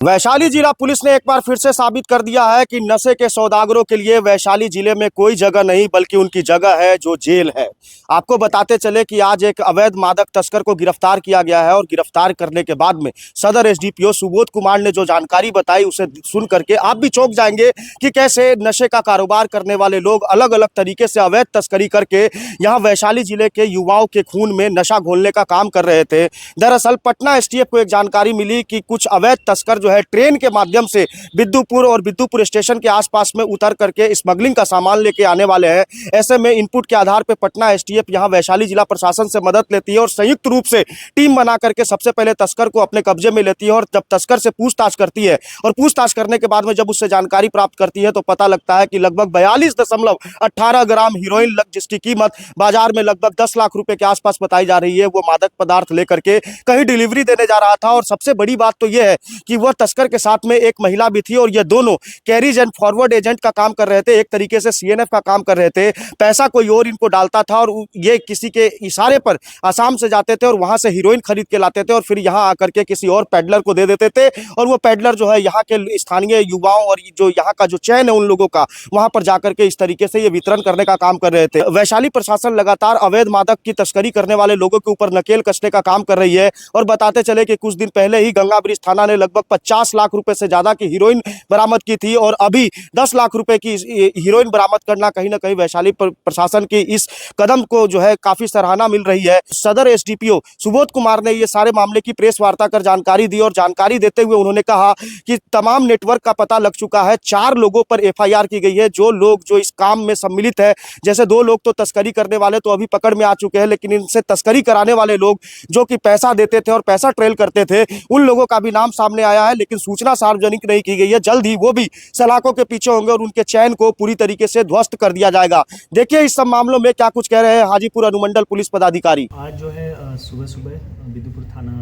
वैशाली जिला पुलिस ने एक बार फिर से साबित कर दिया है कि नशे के सौदागरों के लिए वैशाली जिले में कोई जगह नहीं बल्कि उनकी जगह है जो जेल है। आपको बताते चले कि आज एक अवैध मादक तस्कर को गिरफ्तार किया गया है और गिरफ्तार करने के बाद में सदर एसडीपीओ सुबोध कुमार ने जो जानकारी बताई उसे सुन करके आप भी चौंक जाएंगे कि कैसे नशे का कारोबार करने वाले लोग अलग अलग तरीके से अवैध तस्करी करके यहाँ वैशाली जिले के युवाओं के खून में नशा घोलने का काम कर रहे थे। दरअसल पटना एसटीएफ को एक जानकारी मिली कि कुछ अवैध तस्कर जो है ट्रेन के माध्यम से बिद्दुपुर और बिद्दुपुर स्टेशन के आसपास में उतर करके स्मगलिंग का सामान लेके आने वाले हैं। ऐसे में इनपुट के आधार पर पटना एसटीएफ यहां वैशाली जिला प्रशासन से मदद लेती है और संयुक्त रूप से टीम बना करके सबसे पहले तस्कर को अपने कब्जे में लेती है और जब तस्कर से पूछताछ करती है और पूछताछ करने के बाद में जब उससे जानकारी प्राप्त करती है तो पता लगता है कि लगभग 42.18 ग्राम हीरोइन जिसकी कीमत बाजार में लगभग 10 लाख रुपए के आसपास बताई जा रही है, वो मादक पदार्थ लेकर के कहीं डिलीवरी देने जा रहा था। और सबसे बड़ी बात तो यह है कि वह तस्कर के साथ में एक महिला भी थी और ये दोनों कैरिज एंड फॉरवर्ड एजेंट का काम कर रहे थे, एक तरीके से सीएनएफ का काम कर रहे थे। पैसा कोई और इनको डालता था और ये किसी के इशारे पर आसाम से जाते थे और वहां से हीरोइन खरीद के लाते थे और फिर यहाँ आकर के किसी और पैडलर को दे देते थे और वो पैडलर जो है यहाँ के स्थानीय युवाओं और जो यहाँ का जो चैन है उन लोगों का वहां पर जाकर के इस तरीके से ये वितरण करने का काम कर रहे थे। वैशाली प्रशासन लगातार अवैध मादक की तस्करी करने वाले लोगों के ऊपर नकेल कसने का काम कर रही है और बताते चले कि कुछ दिन पहले ही गंगा ब्रिज थाना ने लगभग 50 लाख रुपए से ज्यादा की हीरोइन बरामद की थी और अभी 10 लाख रुपए की हीरोइन बरामद करना कहीं ना कहीं वैशाली प्रशासन की इस कदम को जो है काफी सराहना मिल रही है। सदर एसडीपीओ सुबोध कुमार ने ये सारे मामले की प्रेस वार्ता कर जानकारी दी और जानकारी देते हुए उन्होंने कहा कि तमाम नेटवर्क का पता लग चुका है। 4 लोगों पर एफआईआर की गई है जो लोग जो इस काम में सम्मिलित है। जैसे 2 लोग तो तस्करी करने वाले तो अभी पकड़ में आ चुके हैं, लेकिन इनसे तस्करी कराने वाले लोग जो कि पैसा देते थे और पैसा ट्रेल करते थे उन लोगों का भी नाम सामने आया है, लेकिन सूचना सार्वजनिक नहीं की गई है। जल्द ही वो भी सलाखों के पीछे होंगे और उनके चैन को पूरी तरीके से ध्वस्त कर दिया जाएगा। देखिए इस सब मामलों में क्या कुछ कह रहे हैं हाजीपुर अनुमंडल पुलिस पदाधिकारी। आज जो है सुबह सुबह बिद्दुपुर थाना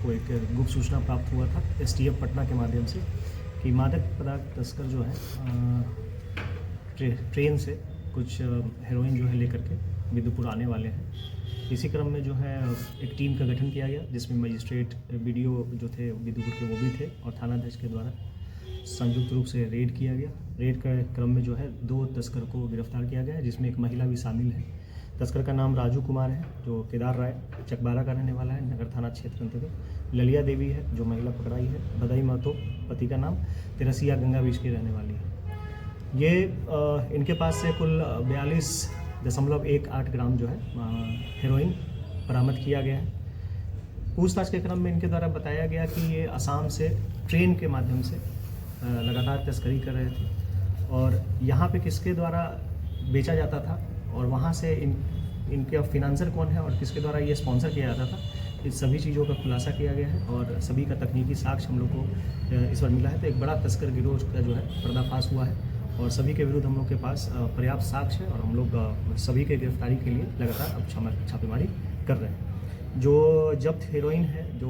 को एक गुप्त सूचना प्राप्त हुआ था एसटीएफ पटना के माध्यम से कि मादक पदार्थ तस्कर जो है ट्रेन से कुछ हेरोइन जो है लेकर के बिद्दुपुर आने वाले हैं। इसी क्रम में जो है एक टीम का गठन किया गया जिसमें मजिस्ट्रेट बीडीओ जो थे बिद्दुपुर के वो भी थे और थानाध्यक्ष के द्वारा संयुक्त रूप से रेड किया गया। रेड के क्रम में जो है 2 तस्कर को गिरफ्तार किया गया जिसमें एक महिला भी शामिल है। तस्कर का नाम राजू कुमार है जो केदार राय चकबारा का रहने वाला है, नगर थाना क्षेत्र अंतर्गत। ललिया देवी है जो महिला पकड़ाई है। बधाई महतो पति का नाम, तिरसिया गंगा बीच की रहने वाली है। ये इनके पास से कुल 42.18 ग्राम जो है हेरोइन बरामद किया गया है। पूछताछ के क्रम में इनके द्वारा बताया गया कि ये असम से ट्रेन के माध्यम से लगातार तस्करी कर रहे थे और यहाँ पे किसके द्वारा बेचा जाता था और वहाँ से इनके फिनांसर कौन है और किसके द्वारा ये स्पॉन्सर किया जाता था, इस सभी चीज़ों का खुलासा किया गया है और सभी का तकनीकी साक्ष्य हम लोग को इस बार मिला है। तो एक बड़ा तस्कर गिरोह का जो है पर्दाफाश हुआ है और सभी के विरुद्ध हम लोग के पास पर्याप्त साक्ष्य है और हम लोग सभी के गिरफ्तारी के लिए लगातार अब छापेमारी कर रहे हैं। जो जब्त हीरोइन है जो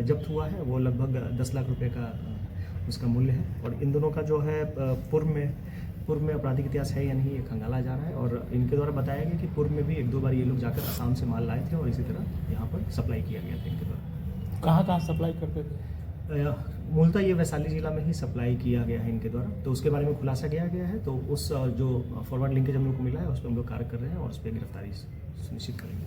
जब्त हुआ है वो लगभग 10 लाख रुपए का उसका मूल्य है और इन दोनों का जो है पूर्व में आपराधिक इतिहास है या नहीं ये खंगाला जा रहा है और इनके द्वारा बताया गया कि पूर्व में भी 1-2 बार ये लोग जाकर असम से माल लाए थे और इसी तरह यहाँ पर सप्लाई किया गया था इनके द्वारा। कहाँ सप्लाई करते थे? मूलतः ये वैशाली जिला में ही सप्लाई किया गया है इनके द्वारा, तो उसके बारे में खुलासा किया गया है। तो उस जो फॉरवर्ड लिंकेज हम लोग को मिला है उस पर हम लोग कार्य कर रहे हैं और उस पर गिरफ्तारी सुनिश्चित करेंगे।